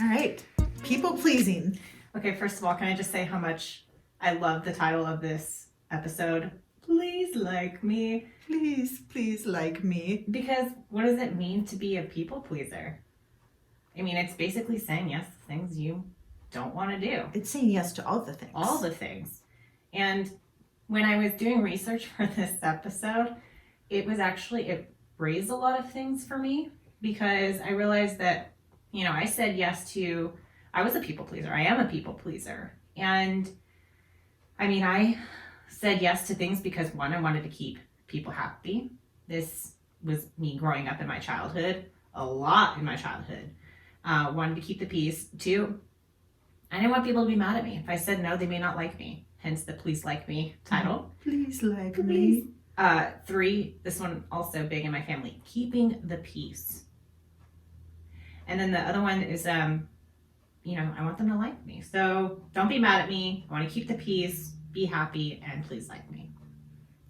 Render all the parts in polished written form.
All right. People pleasing. Okay, first of all, can I just say how much I love the title of this episode? Please like me. Please like me. Because what does it mean to be a people pleaser? I mean, it's basically saying yes to things you don't want to do. It's saying yes to all the things. All the things. And when I was doing research for this episode, it raised a lot of things for me because I realized that, I said yes to, I was a people pleaser. I am a people pleaser. And I mean, I said yes to things because one, I wanted to keep people happy. This was me growing up in my childhood, a lot in my childhood. Wanted to keep the peace. Two, I didn't want people to be mad at me. If I said no, they may not like me. Hence the Please Like Me title. Please like me. Three, this one also big in my family, keeping the peace. And then the other one is, I want them to like me. So don't be mad at me. I want to keep the peace, be happy, and please like me.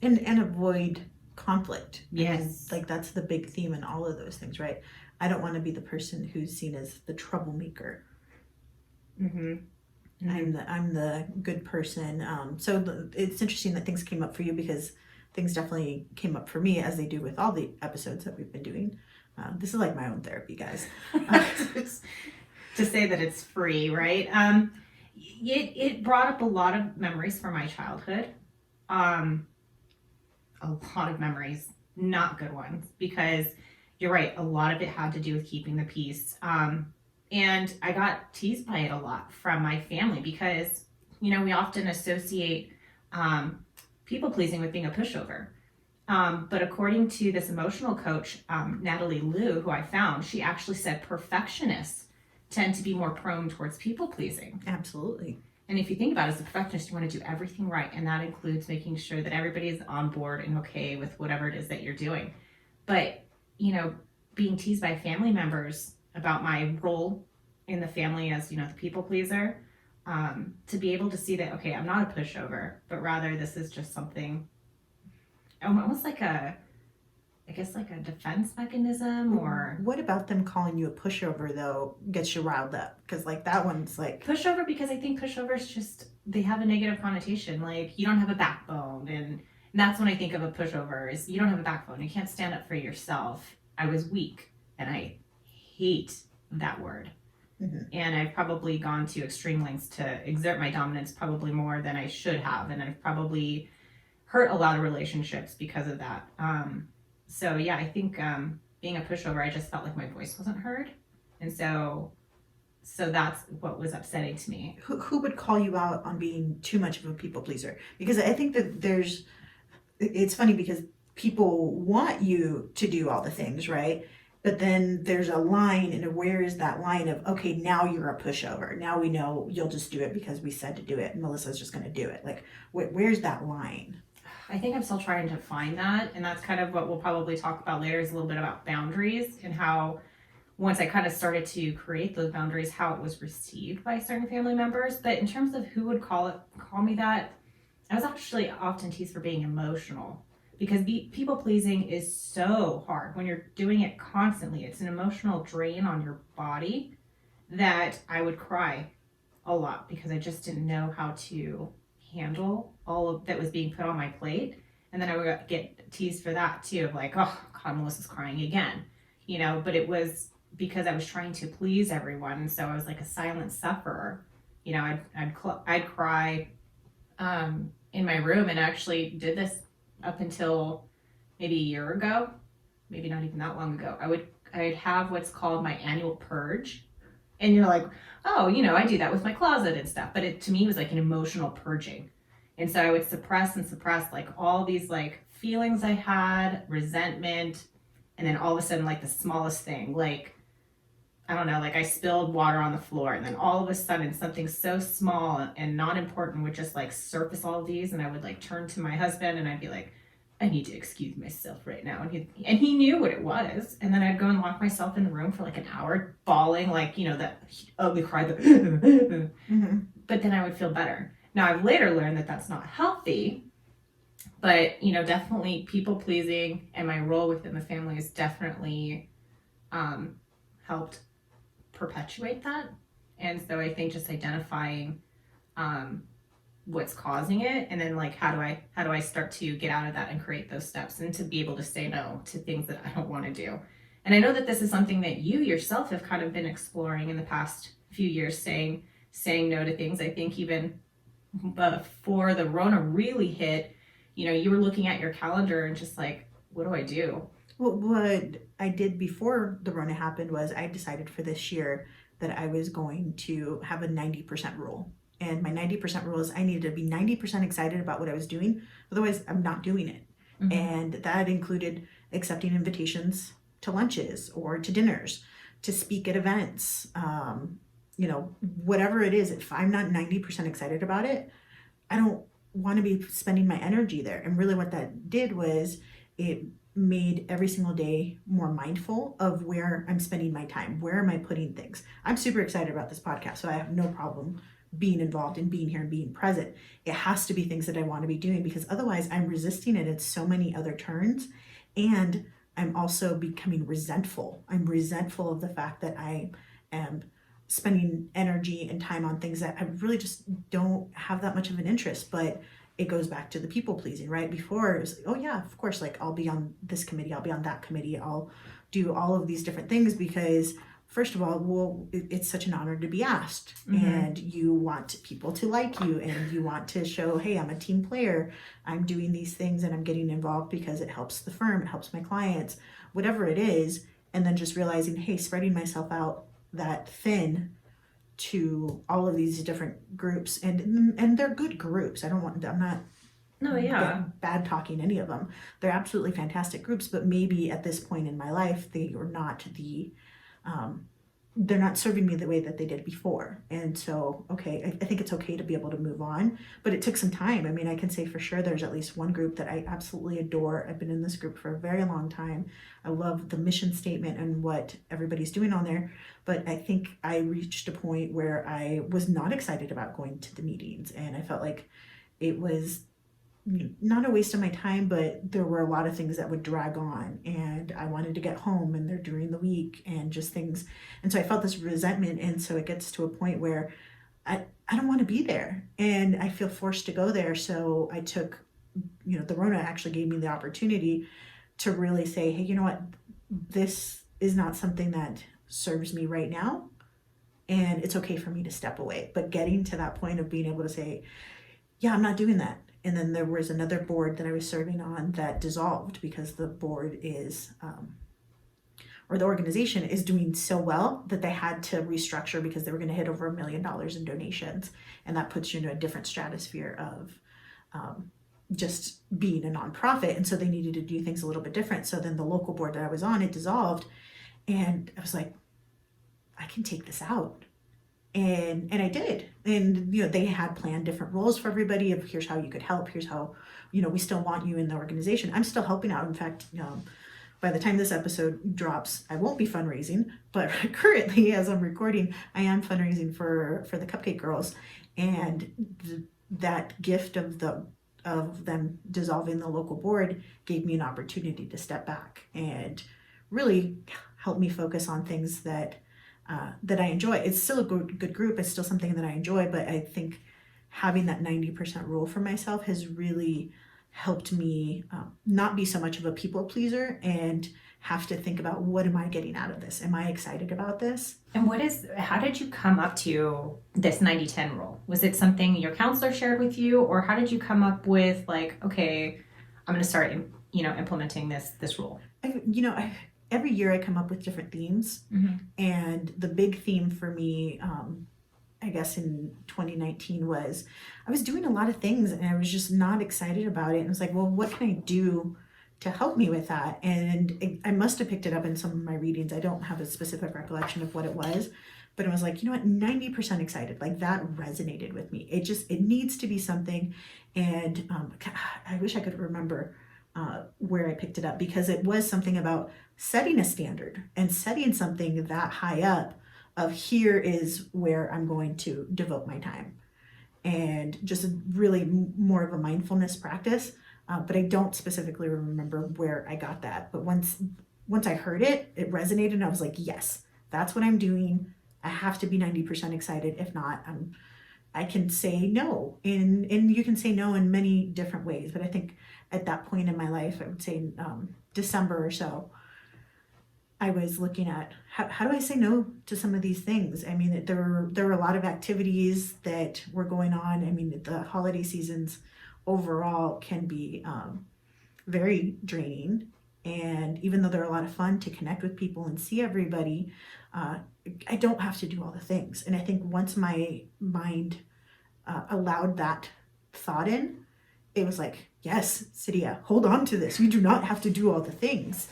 And avoid conflict. Yes. Like that's the big theme in all of those things, right? I don't want to be the person who's seen as the troublemaker. Mm-hmm. I'm the good person. It's interesting that things came up for you because things definitely came up for me as they do with all the episodes that we've been doing. This is like my own therapy, guys. To say that it's free, right? It brought up a lot of memories from my childhood. A lot of memories, not good ones, because you're right, a lot of it had to do with keeping the peace. And I got teased by it a lot from my family because, we often associate people pleasing with being a pushover. But according to this emotional coach, Natalie Liu, who I found, she actually said perfectionists tend to be more prone towards people pleasing. Absolutely. And if you think about it, as a perfectionist, you want to do everything right. And that includes making sure that everybody is on board and okay with whatever it is that you're doing. But, being teased by family members about my role in the family as, the people pleaser, to be able to see that, okay, I'm not a pushover, but rather this is just something almost like a defense mechanism. Or what about them calling you a pushover though gets you riled up? Because that one's like pushover, because I think pushovers just, they have a negative connotation, like you don't have a backbone, and that's when I think of a pushover is you don't have a backbone, you can't stand up for yourself. I was weak, and I hate that word. Mm-hmm. And I've probably gone to extreme lengths to exert my dominance probably more than I should have, and I've probably hurt a lot of relationships because of that. So yeah, I think being a pushover, I just felt like my voice wasn't heard, and so that's what was upsetting to me. Who would call you out on being too much of a people pleaser? Because I think that it's funny because people want you to do all the things, right? But then there's a line, and where is that line of, okay, now you're a pushover. Now we know you'll just do it because we said to do it, and Melissa's just going to do it. Like, where's that line? I think I'm still trying to find that, and that's kind of what we'll probably talk about later, is a little bit about boundaries and how once I kind of started to create those boundaries, how it was received by certain family members. But in terms of who would call me that, I was actually often teased for being emotional, because people pleasing is so hard when you're doing it constantly. It's an emotional drain on your body that I would cry a lot because I just didn't know how to handle all of that was being put on my plate. And then I would get teased for that too, of like, oh God, Melissa's crying again, but it was because I was trying to please everyone. So I was like a silent sufferer. I'd cry in my room, and actually did this up until maybe a year ago, maybe not even that long ago. I'd have what's called my annual purge. And you're like, oh, I do that with my closet and stuff. But it, to me, was like an emotional purging. And so I would suppress like all these like feelings I had, resentment. And then all of a sudden, like the smallest thing, like, I don't know, like I spilled water on the floor. And then all of a sudden something so small and not important would just like surface all of these. And I would like turn to my husband and I'd be like, I need to excuse myself right now. And he knew what it was. And then I'd go and lock myself in the room for like an hour, bawling, like, that ugly cry. Mm-hmm. But then I would feel better. Now I've later learned that that's not healthy, but definitely people pleasing and my role within the family has definitely helped perpetuate that. And so I think just identifying what's causing it, and then like how do I start to get out of that and create those steps and to be able to say no to things that I don't want to do. And I know that this is something that you yourself have kind of been exploring in the past few years, saying no to things. I think even before the Rona really hit, you were looking at your calendar and just like, what do I do? Well, what I did before the Rona happened was I decided for this year that I was going to have a 90% rule. And my 90% rule is I needed to be 90% excited about what I was doing. Otherwise, I'm not doing it. Mhm. And that included accepting invitations to lunches or to dinners, to speak at events, whatever it is. If I'm not 90% excited about it, I don't want to be spending my energy there. And really what that did was it made every single day more mindful of where I'm spending my time. Where am I putting things? I'm super excited about this podcast, so I have no problem being involved and being here and being present. It has to be things that I want to be doing, because otherwise I'm resisting it at so many other turns. And I'm also becoming resentful. I'm resentful of the fact that I am spending energy and time on things that I really just don't have that much of an interest. But it goes back to the people pleasing, right? Before it was like, oh yeah, of course, like I'll be on this committee, I'll be on that committee, I'll do all of these different things because first of all, well, it's such an honor to be asked. Mhm. And you want people to like you, and you want to show, hey, I'm a team player. I'm doing these things and I'm getting involved because it helps the firm, it helps my clients, whatever it is. And then just realizing, hey, spreading myself out that thin to all of these different groups, and they're good groups. I'm not No, yeah. bad talking any of them. They're absolutely fantastic groups, but maybe at this point in my life, they are not they're not serving me the way that they did before. And so, okay, I think it's okay to be able to move on, but it took some time. I mean, I can say for sure there's at least one group that I absolutely adore. I've been in this group for a very long time. I love the mission statement and what everybody's doing on there. But I think I reached a point where I was not excited about going to the meetings, and I felt like it was not a waste of my time, but there were a lot of things that would drag on, and I wanted to get home, and they're during the week and just things. And so I felt this resentment. And so it gets to a point where I don't want to be there and I feel forced to go there. So I took, the Rona actually gave me the opportunity to really say, hey, you know what? This is not something that serves me right now. And it's okay for me to step away. But getting to that point of being able to say, yeah, I'm not doing that. And then there was another board that I was serving on that dissolved because the board is, or the organization is doing so well that they had to restructure because they were going to hit over $1 million in donations. And that puts you into a different stratosphere of just being a nonprofit. And so they needed to do things a little bit different. So then the local board that I was on, it dissolved. And I was like, I can take this out. And I did. And they had planned different roles for everybody of here's how you could help, here's how we still want you in the organization. I'm still helping out. In fact, by the time this episode drops, I won't be fundraising, but currently as I'm recording, I am fundraising for the Cupcake Girls. And that gift of them dissolving the local board gave me an opportunity to step back and really help me focus on things that I enjoy. It's still a good group. It's still something that I enjoy, but I think having that 90% rule for myself has really helped me not be so much of a people pleaser and have to think about what am I getting out of this? Am I excited about this? And how did you come up to this 90-10 rule? Was it something your counselor shared with you, or how did you come up with like, okay, I'm going to start, implementing this rule? Every year I come up with different themes. Mm-hmm. And the big theme for me, I guess in 2019 was I was doing a lot of things and I was just not excited about it. And I was like, well, what can I do to help me with that? And I must have picked it up in some of my readings. I don't have a specific recollection of what it was, but I was like, 90% excited. Like that resonated with me. It needs to be something. And I wish I could remember where I picked it up, because it was something about setting a standard and setting something that high up of here is where I'm going to devote my time, and just really more of a mindfulness practice. But I don't specifically remember where I got that. But once I heard it, it resonated and I was like, yes, that's what I'm doing. I have to be 90% excited. If not, I can say no. And you can say no in many different ways. But I think at that point in my life, I would say December or so, I was looking at how do I say no to some of these things? I mean, there were a lot of activities that were going on. I mean, the holiday seasons overall can be very draining. And even though they're a lot of fun to connect with people and see everybody, uh, I don't have to do all the things. And I think once my mind allowed that thought in, it was like, yes, Siria, hold on to this. You do not have to do all the things.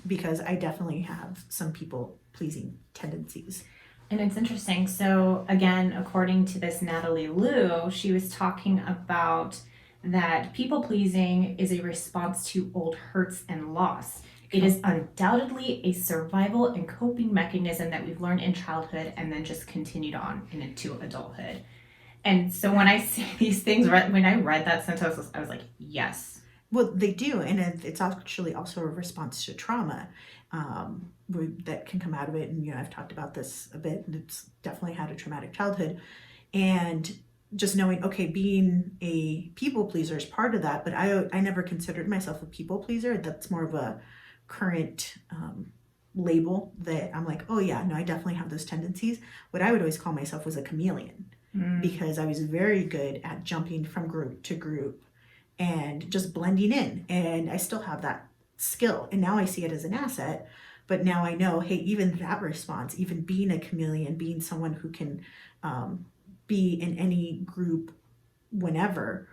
Because I definitely have some people pleasing tendencies. And it's interesting. So, again, according to this Natalie Liu, she was talking about that people pleasing is a response to old hurts and loss. It is undoubtedly a survival and coping mechanism that we've learned in childhood and then just continued on into adulthood. And so when I see these things, when I read that sentence, I was like, yes. Well, they do, and it's actually also a response to trauma that can come out of it. And I've talked about this a bit. And it's definitely had a traumatic childhood, and just knowing, okay, being a people pleaser is part of that. But I never considered myself a people pleaser. That's more of a current label that I'm like, oh yeah, no, I definitely have those tendencies. What I would always call myself was a chameleon, because I was very good at jumping from group to group and just blending in. And I still have that skill. And now I see it as an asset. But now I know, hey, even that response, even being a chameleon, being someone who can be in any group whenever,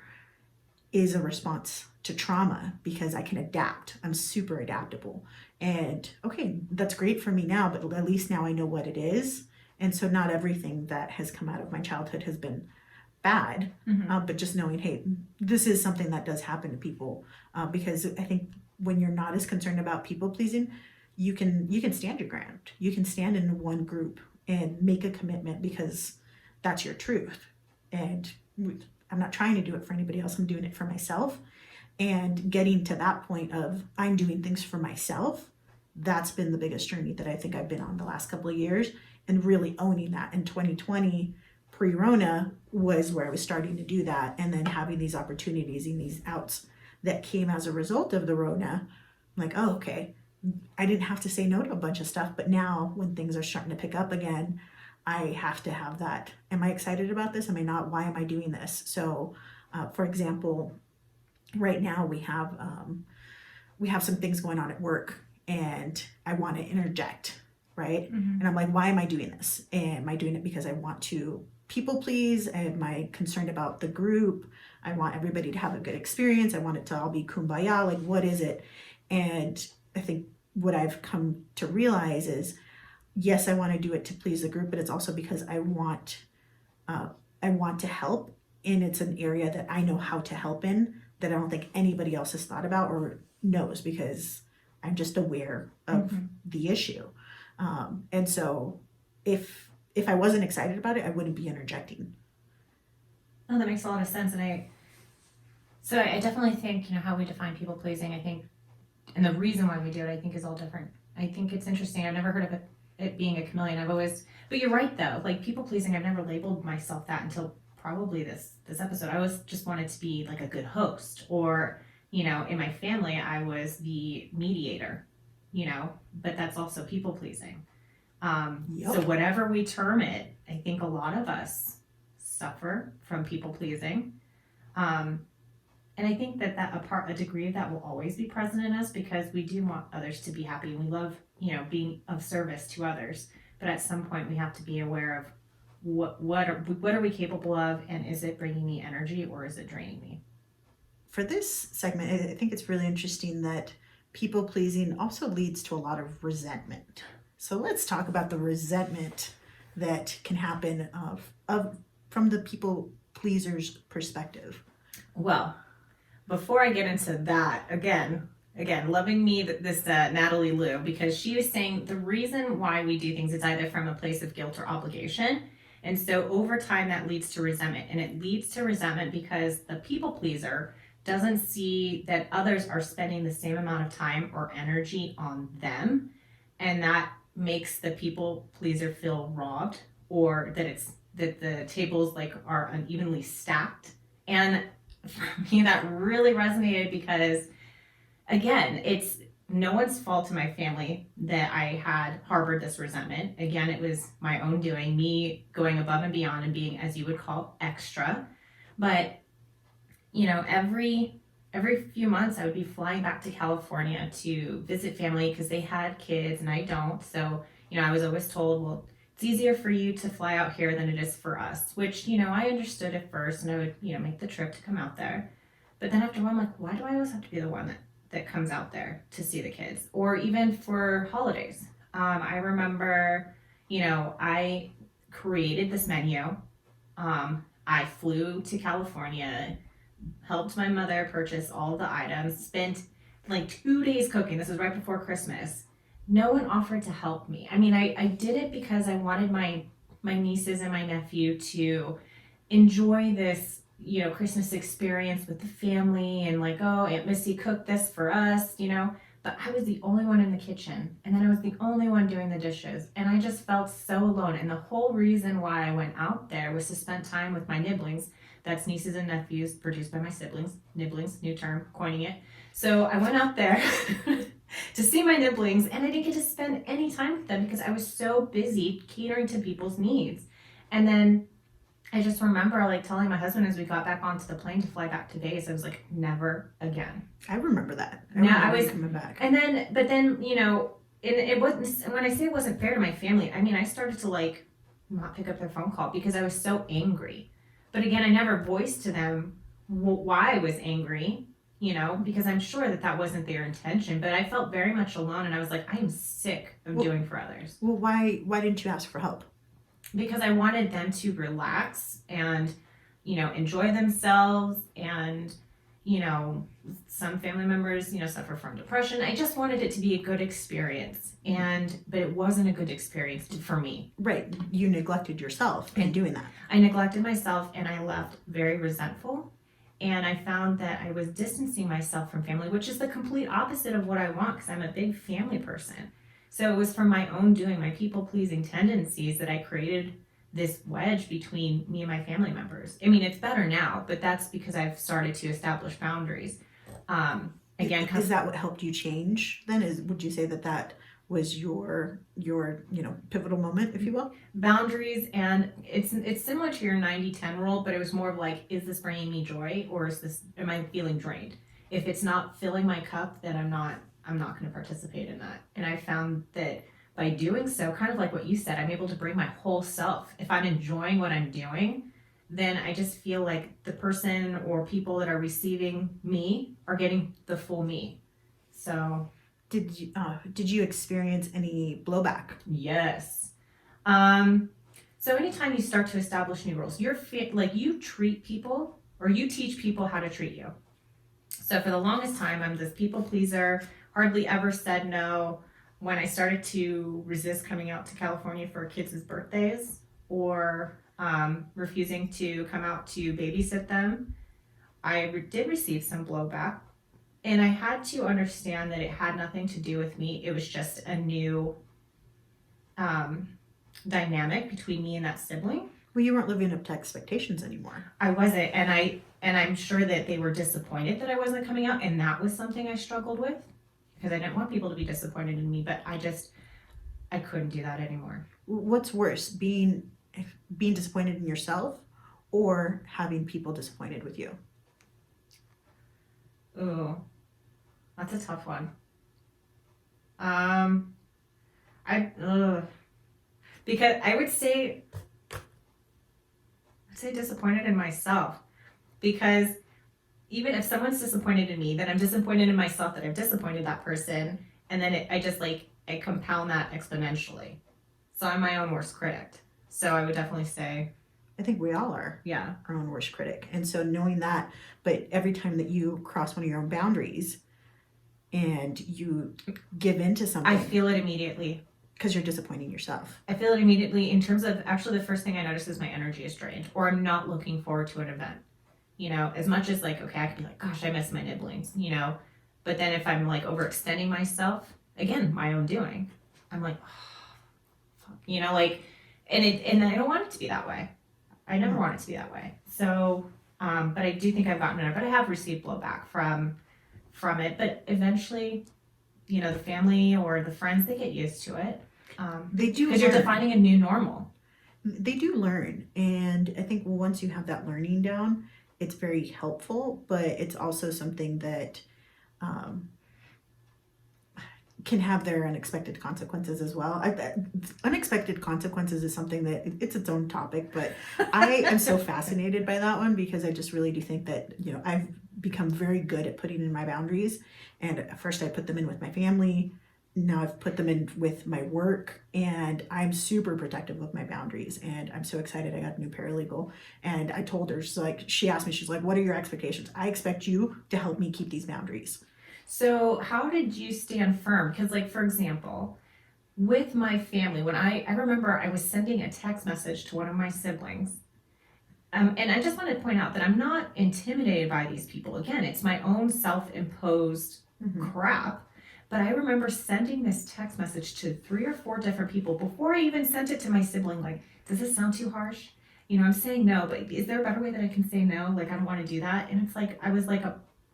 is a response to trauma, because I can adapt. I'm super adaptable. And okay, that's great for me now, but at least now I know what it is. And so not everything that has come out of my childhood has been bad, but just knowing, hey, this is something that does happen to people, because I think when you're not as concerned about people pleasing, you can stand your ground. You can stand in one group and make a commitment because that's your truth. And I'm not trying to do it for anybody else. I'm doing it for myself. And getting to that point of I'm doing things for myself, that's been the biggest journey that I think I've been on the last couple of years, and really owning that. In 2020, pre-Rona, was where I was starting to do that, and then having these opportunities and these outs that came as a result of the Rona. I'm like, oh, okay, I didn't have to say no to a bunch of stuff, but now when things are starting to pick up again, I have to have that. Am I excited about this? Am I not? Why am I doing this? So, for example, right now we have some things going on at work, and I want to interject, right? And I'm like, why am I doing this? Am I doing it because I want to people please? Am I concerned about the group? I want everybody to have a good experience. I want it to all be kumbaya. Like, what is it? And I think what I've come to realize is, yes, I want to do it to please the group, but it's also because I want to help, and it's an area that I know how to help in, that I don't think anybody else has thought about or knows, because I'm just aware of the issue. And so if I wasn't excited about it, I wouldn't be interjecting. Oh, that makes a lot of sense. And I definitely think, how we define people pleasing, I think, and the reason why we do it, I think, is all different. I think it's interesting. I've never heard of it being a chameleon. But you're right though. Like, people pleasing, I've never labeled myself that until probably this episode. I was just wanted to be like a good host, or, in my family, I was the mediator, but that's also people pleasing. So whatever we term it, I think a lot of us suffer from people pleasing. And I think that a degree of that will always be present in us, because we do want others to be happy, and we love, being of service to others. But at some point we have to be aware of what are we capable of, and is it bringing me energy or is it draining me? For this segment, I think it's really interesting that people pleasing also leads to a lot of resentment. So let's talk about the resentment that can happen from the people pleaser's perspective. Well, before I get into that, again, loving me, this Natalie Liu, because she was saying the reason why we do things is either from a place of guilt or obligation. And so over time that leads to resentment. And it leads to resentment because the people pleaser doesn't see that others are spending the same amount of time or energy on them. And that makes the people pleaser feel robbed, or that the tables like are unevenly stacked. And for me, that really resonated because, again, it's no one's fault in my family that I had harbored this resentment. Again, it was my own doing, me going above and beyond and being, as you would call, extra. But every few months I would be flying back to California to visit family because they had kids and I don't. So, I was always told, well, it's easier for you to fly out here than it is for us, which, I understood at first, and I would, make the trip to come out there. But then after a while, I'm like, why do I always have to be the one that comes out there to see the kids? Or even for holidays. I remember, I created this menu. I flew to California, helped my mother purchase all the items, spent like 2 days cooking. This was right before Christmas. No one offered to help me. I mean, I did it because I wanted my nieces and my nephew to enjoy this, Christmas experience with the family, and like, oh, Aunt Missy cooked this for us, but I was the only one in the kitchen, and then I was the only one doing the dishes, and I just felt so alone. And the whole reason why I went out there was to spend time with my nibblings. That's nieces and nephews produced by my siblings. Nibblings, new term, coining it. So I went out there to see my nibblings, and I didn't get to spend any time with them because I was so busy catering to people's needs. And then I just remember like telling my husband as we got back onto the plane to fly back to Vegas, I was like, never again. I remember that. I was coming back. And then, but then, it wasn't, when I say it wasn't fair to my family, I mean, I started to like not pick up their phone call because I was so angry. But again, I never voiced to them why I was angry, because I'm sure that wasn't their intention. But I felt very much alone, and I was like, I am sick of doing for others. Well, why didn't you ask for help? Because I wanted them to relax and, enjoy themselves. And, some family members, suffer from depression. I just wanted it to be a good experience. But it wasn't a good experience for me. Right. You neglected yourself in doing that. I neglected myself, and I left very resentful. And I found that I was distancing myself from family, which is the complete opposite of what I want, because I'm a big family person. So it was from my own doing, my people-pleasing tendencies, that I created this wedge between me and my family members. I mean, it's better now, but that's because I've started to establish boundaries. Again, is that what helped you change then? Would you say that was your pivotal moment, if you will? Boundaries, and it's similar to your 90-10 rule, but it was more of like, is this bringing me joy, or am I feeling drained? If it's not filling my cup, then I'm not going to participate in that. And I found that by doing so, kind of like what you said, I'm able to bring my whole self. If I'm enjoying what I'm doing, then I just feel like the person or people that are receiving me are getting the full me. So did you experience any blowback? Yes. So anytime you start to establish new rules, you treat people, or you teach people how to treat you. So for the longest time, I'm this people pleaser, hardly ever said no. When I started to resist coming out to California for kids' birthdays, or refusing to come out to babysit them, I did receive some blowback. And I had to understand that it had nothing to do with me. It was just a new dynamic between me and that sibling. Well, you weren't living up to expectations anymore. I wasn't, and I'm sure that they were disappointed that I wasn't coming out, and that was something I struggled with, because I didn't want people to be disappointed in me, but I couldn't do that anymore. What's worse, being disappointed in yourself, or having people disappointed with you? Ooh, that's a tough one. Because I would say disappointed in myself, because even if someone's disappointed in me, then I'm disappointed in myself that I've disappointed that person, and then I compound that exponentially. So I'm my own worst critic. So I would definitely say, I think we all are. Yeah. Our own worst critic. And so knowing that, but every time that you cross one of your own boundaries and you give in to something, I feel it immediately. Because you're disappointing yourself. I feel it immediately in terms of, actually the first thing I notice is my energy is drained, or I'm not looking forward to an event. As much as like, okay, I can be like, gosh, I miss my nibblings, but then if I'm like overextending myself, again, my own doing, I'm like, oh, you know, like, and I don't want it to be that way. I never Mhm. want it to be that way. So, but I do think I've gotten it, but I have received blowback from it. But eventually, you know, the family or the friends, they get used to it. They do Because you're learn. defining a new normal. They do learn, and I think once you have that learning down, it's very helpful. But it's also something that um, can have their unexpected consequences as well. Unexpected consequences is something that it's its own topic, but I am so fascinated by that one because I just really do think that, you know, I've become very good at putting in my boundaries. And at first I put them in with my family. Now I've put them in with my work, and I'm super protective of my boundaries. And I'm so excited I got a new paralegal. And I told her, she's like, she asked me, she's like, what are your expectations? I expect you to help me keep these boundaries. So, how did you stand firm? Because, like, for example, with my family, when I remember I was sending a text message to one of my siblings. And I just want to point out that I'm not intimidated by these people. Again, it's my own self imposed Mhm. crap. But I remember sending this text message to 3 or 4 different people before I even sent it to my sibling. Like, does this sound too harsh? You know, I'm saying no, but is there a better way that I can say no? Like, I don't want to do that. And it's like, I was like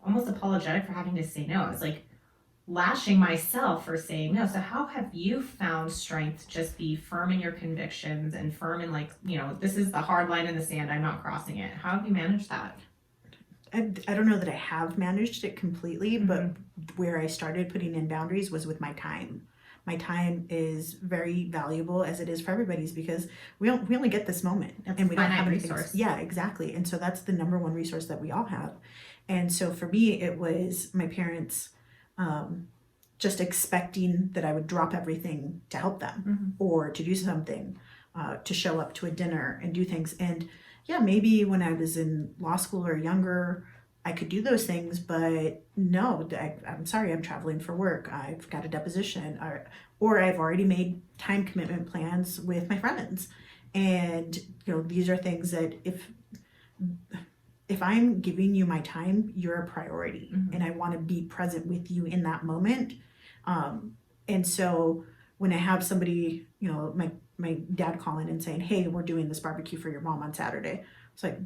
almost apologetic for having to say no. I was like, lashing myself for saying no. So how have you found strength to just be firm in your convictions and firm in, like, you know, this is the hard line in the sand, I'm not crossing it. How have you managed that? I don't know that I have managed it completely, but Mhm. where I started putting in boundaries was with my time. My time is very valuable as it is for everybody's because we only get this moment It's a and we don't have finite anything. resource. Yeah, exactly. And so that's the number one resource that we all have. And so for me, it was my parents um, just expecting that I would drop everything to help them Mhm. or to do something, to show up to a dinner and do things. And yeah, maybe when I was in law school or younger, I could do those things, but no, I'm sorry, I'm traveling for work. I've got a deposition, or I've already made time commitment plans with my friends. And, you know, these are things that if I'm giving you my time, you're a priority, Mhm. and I want to be present with you in that moment. And so when I have somebody, you know, my dad calling and saying, "Hey, we're doing this barbecue for your mom on Saturday," it's like,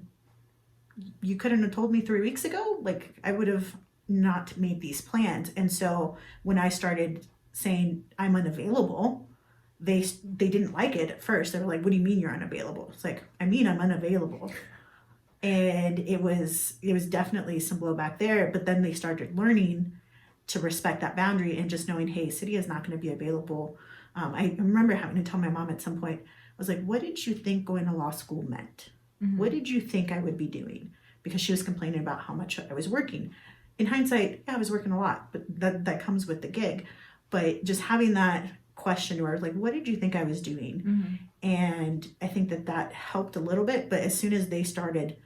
you couldn't have told me 3 weeks ago. Like, I would have not made these plans. And so when I started saying I'm unavailable, they didn't like it at first. They were like, "What do you mean you're unavailable?" It's like, I mean I'm unavailable. And it was definitely some blowback there, but then they started learning to respect that boundary and just knowing, hey, City is not going to be available. I remember having to tell my mom at some point, I was like, what did you think going to law school meant? What Mhm. did you think I would be doing? Because she was complaining about how much I was working. In hindsight, yeah, I was working a lot, but that comes with the gig. But just having that question where like, what did you think I was doing? Mhm. And I think that helped a little bit. But as soon as they started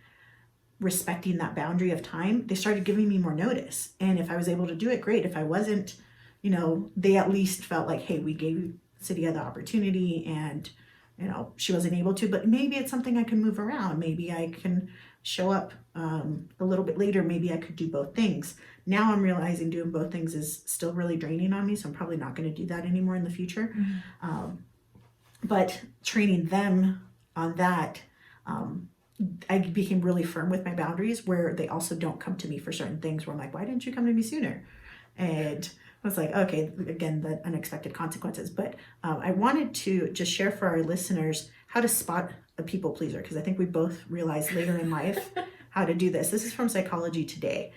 respecting that boundary of time, they started giving me more notice. And if I was able to do it, great. If I wasn't, you know, they at least felt like, hey, we gave Cydia the opportunity and, you know, she wasn't able to, but maybe it's something I can move around. Maybe I can show up a little bit later. Maybe I could do both things. Now I'm realizing doing both things is still really draining on me. So I'm probably not going to do that anymore in the future. Mhm. But training them on that, um, I became really firm with my boundaries where they also don't come to me for certain things where I'm like, why didn't you come to me sooner? And I was like, okay, again, the unexpected consequences. But I wanted to just share for our listeners how to spot a people pleaser because I think we both realized later in life how to do this. This is from Psychology Today.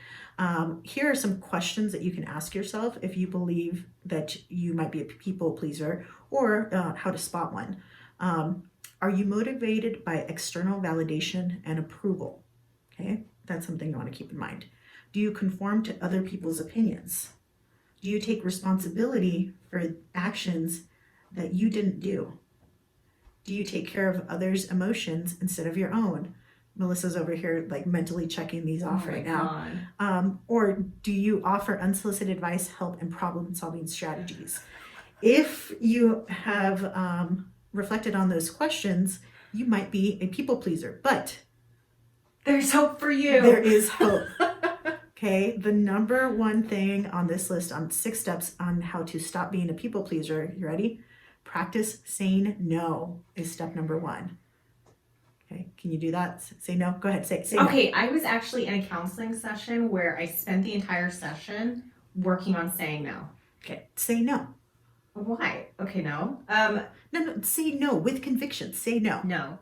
Here are some questions that you can ask yourself if you believe that you might be a people pleaser or how to spot one. Um, are you motivated by external validation and approval? Okay, that's something you want to keep in mind. Do you conform to other people's opinions? Do you take responsibility for actions that you didn't do? Do you take care of others' emotions instead of your own? Melissa's over here like mentally checking these Oh off my right now. God. Or do you offer unsolicited advice, help, and problem solving strategies? If you have reflected on those questions, you might be a people pleaser, but There's hope for you. there is hope. Okay, the number one thing on this list on 6 steps on how to stop being a people pleaser, you ready? Practice saying no is step number 1. Okay, can you do that? Say no. Go ahead. Say no. Okay, I was actually in a counseling session where I spent the entire session working on saying no. Okay, say no. Why? Okay, no. No, say no with conviction. Say no. No.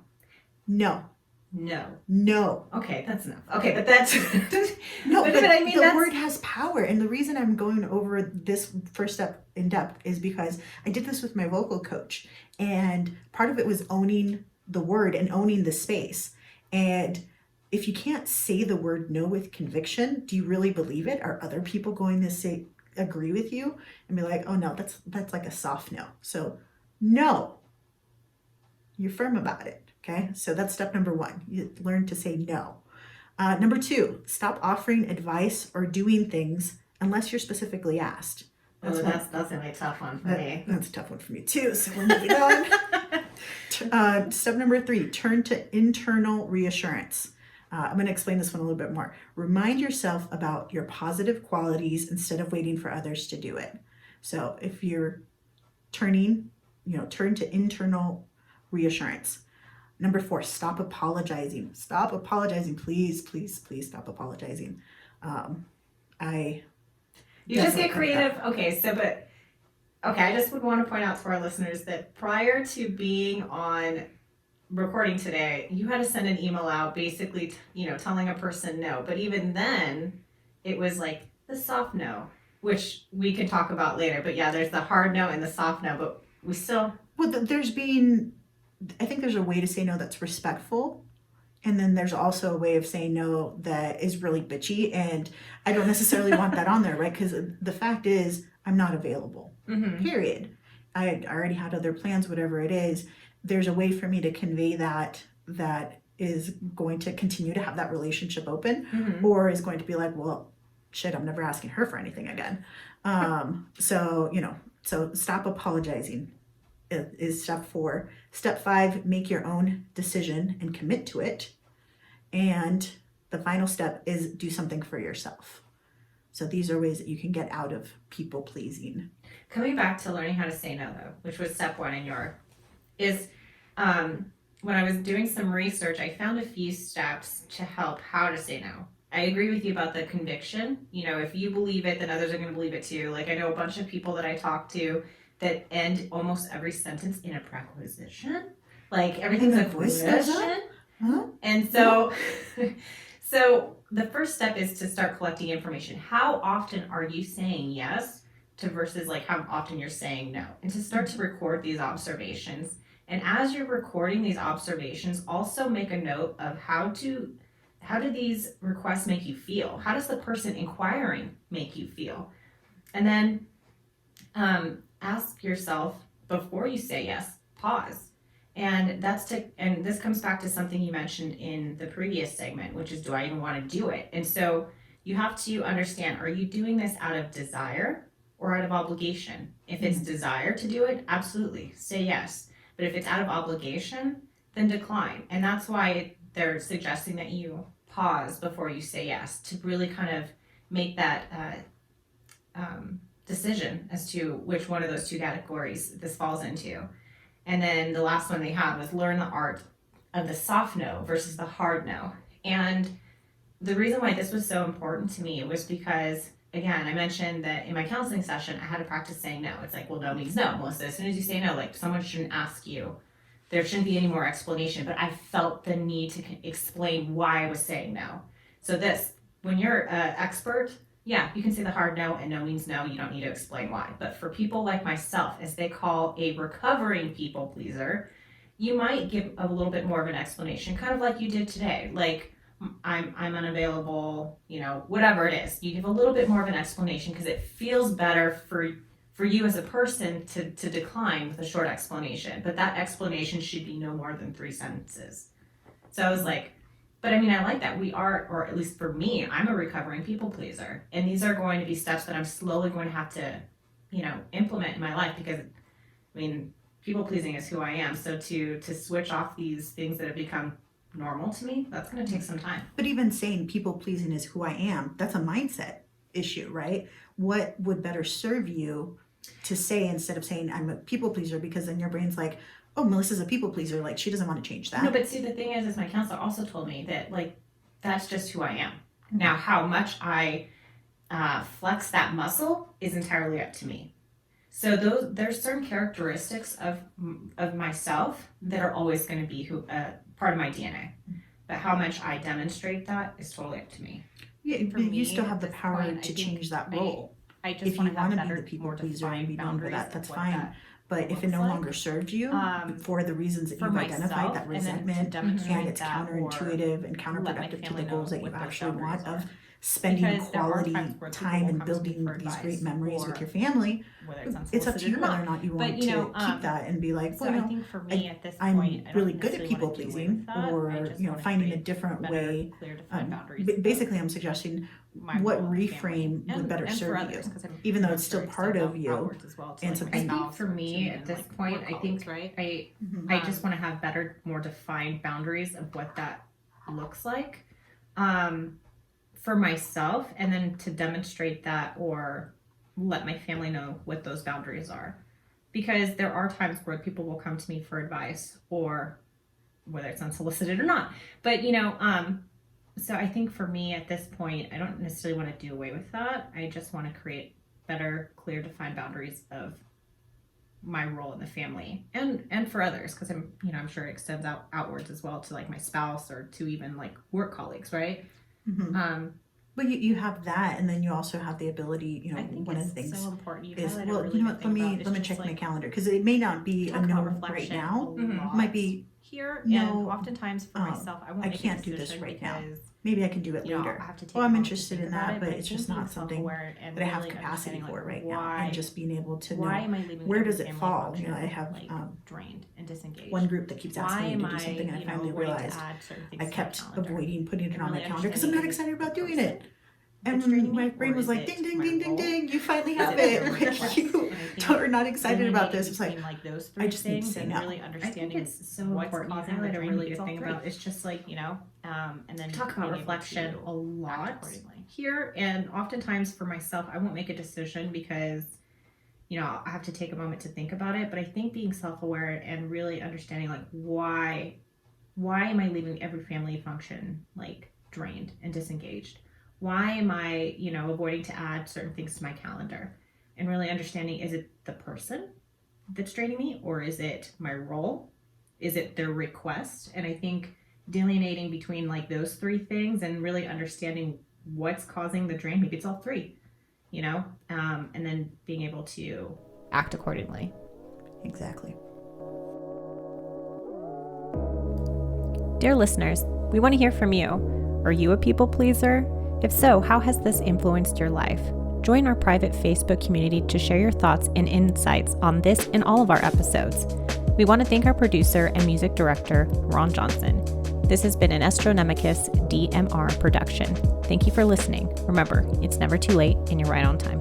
No. No. No. Okay, that's enough. Okay, but that's No, but but I mean, the that's... word has power. And the reason I'm going over this first step in depth is because I did this with my vocal coach. And part of it was owning the word and owning the space. And if you can't say the word no with conviction, do you really believe it? Are other people going to say agree with you and be like, oh no, that's like a soft no. So no. You're firm about it. Okay. So that's step number 1. You learn to say no. Number 2, stop offering advice or doing things unless you're specifically asked. That's a really tough one for me. That's a tough one for me too. So we're moving on. Step number 3, turn to internal reassurance. I'm going to explain this one a little bit more. Remind yourself about your positive qualities instead of waiting for others to do it. So if you're turn to internal reassurance. Number 4, stop apologizing. Stop apologizing. Please, please, please stop apologizing. You just get creative. I just would want to point out to our listeners that prior to being on recording today, you had to send an email out basically, telling a person no. But even then, it was like the soft no, which we can talk about later. But yeah, there's the hard no and the soft no, but we still... Well, I think there's a way to say no that's respectful. And then there's also a way of saying no that is really bitchy. And I don't necessarily want that on there, right? Because the fact is, I'm not available, period. I already had other plans, whatever it is. There's a way for me to convey that is going to continue to have that relationship open, or is going to be like, well, shit, I'm never asking her for anything again. So stop apologizing is step 4. Step 5, make your own decision and commit to it. And the final step is do something for yourself. So these are ways that you can get out of people pleasing. Coming back to learning how to say no, though, which was step 1 in your, is when I was doing some research, I found a few steps to help how to say no. I agree with you about the conviction. If you believe it, then others are going to believe it too. Like, I know a bunch of people that I talk to that end almost every sentence in a preposition. Like, everything's a question. Huh? And so, so the first step is to start collecting information. How often are you saying yes to versus like how often you're saying no? And to start to record these observations. And as you're recording these observations, also make a note of how do these requests make you feel? How does the person inquiring make you feel? And then ask yourself before you say yes, pause. And and this comes back to something you mentioned in the previous segment, which is, do I even want to do it? And so you have to understand, are you doing this out of desire or out of obligation? If it's desire to do it, absolutely, say yes. But if it's out of obligation, then decline. And that's why they're suggesting that you pause before you say yes, to really kind of make that decision as to which one of those 2 categories this falls into. And then the last one they had was learn the art of the soft no versus the hard no. And the reason why this was so important to me was because, again, I mentioned that in my counseling session, I had to practice saying no. It's like, well, no means no, Melissa. As soon as you say no, like, someone shouldn't ask you. There shouldn't be any more explanation. But I felt the need to explain why I was saying no. So when you're an expert, yeah, you can say the hard no, and no means no. You don't need to explain why. But for people like myself, as they call a recovering people pleaser, you might give a little bit more of an explanation, kind of like you did today. Like, I'm unavailable, whatever it is. You give a little bit more of an explanation because it feels better for you as a person to decline with a short explanation. But that explanation should be no more than 3 sentences. So I was like, but I mean, I like that. We are, or at least for me, I'm a recovering people pleaser. And these are going to be steps that I'm slowly going to have to, implement in my life because, people pleasing is who I am. So to switch off these things that have become normal to me, that's going to take some time. But even saying people pleasing is who I am, that's a mindset issue, right? What would better serve you to say instead of saying I'm a people pleaser, because then your brain's like, oh, Melissa's a people pleaser, like she doesn't want to change that. No, but see, the thing is my counselor also told me that like that's just who I am. Now, how much I flex that muscle is entirely up to me. So there's certain characteristics of myself that are always going to be part of my DNA. But how much I demonstrate that is totally up to me. Yeah, For but me, you still have at the this power point, to I think change that role. I just If you want to have want to better, be the people more pleaser and defined be known for boundaries that, of that's what fine. that But if it looks no like. longer served you for the reasons that for you've identified, myself, that and then to resentment, demonstrate and it's that, or counterintuitive and let my counterproductive to family the goals know that you what those actually want boundaries of are. spending Because there are quality times where people time will and come to me building for these great advice, memories or with your family. whether it's It's up to you unsolicited or whether not. or not you But, want to keep that and be like, So well, I you know, think for me at this I'm point, I don't really good at necessarily people wanna do away pleasing, with that. I or just you know, wanna finding a create different better, way. clear, defined boundaries of Basically, I'm suggesting my what role in the family. reframe would better and for serve others, you, 'cause I'm- even though I'm it's still sure it part extends of you. outwards as well to, and like, something- my I think spouse for or me to at this like, point, work I colleagues, think right? I just want to have better, more defined boundaries of what that looks like for myself, and then to demonstrate that or let my family know what those boundaries are. Because there are times where people will come to me for advice, or whether it's unsolicited or not. But so I think for me at this point, I don't necessarily want to do away with that. I just want to create better, clear, defined boundaries of my role in the family, and for others, because I'm sure it extends outwards as well to like my spouse, or to even like work colleagues, right? But you have that, and then you also have the ability. I think one of the it's things so important. You is, highlighted a well, really you know good what? Let thing me about let me it's check just, my like, calendar, because it may not be a talk no about right reflection now. a lot Might be here, no, and oftentimes for myself, I won't I make can't a do this decision right now. because Maybe I can do it I later. have to take Oh, a I'm moment to interested think in about that, it, but I it's think just being not something self-aware and that I have really capacity understanding, for like, right now. why- And just being able to why know am I leaving where every does it family fall. You know, I function, have like, drained and disengaged. one group that keeps Why asking me am to do something, and I finally avoiding to realized add certain things I to my kept calendar? avoiding putting it And on my really calendar because I'm not understanding, excited about is it doing the it. person And that's draining my me, brain or was is like, it ding, ding, my ding, ding, role? ding, you finally Is have it it. the Like, request? you And I think are not excited about this. It's like, between, like, those I three just need to things say and no. really I think understanding it's so what's important. You causing the highlight a drain really because good all thing three. about it's just like and then talk about being able reflection to a lot act accordingly. here, and oftentimes for myself, I won't make a decision because I have to take a moment to think about it. But I think being self-aware and really understanding like why am I leaving every family function like drained and disengaged? Why am I avoiding to add certain things to my calendar? And really understanding, is it the person that's draining me, or is it my role? Is it their request? And I think delineating between like those three things and really understanding what's causing the drain, maybe it's all three, and then being able to act accordingly. Exactly. Dear listeners, we want to hear from you. Are you a people pleaser? If so, how has this influenced your life? Join our private Facebook community to share your thoughts and insights on this and all of our episodes. We want to thank our producer and music director, Ron Johnson. This has been an Astronomicus DMR production. Thank you for listening. Remember, it's never too late and you're right on time.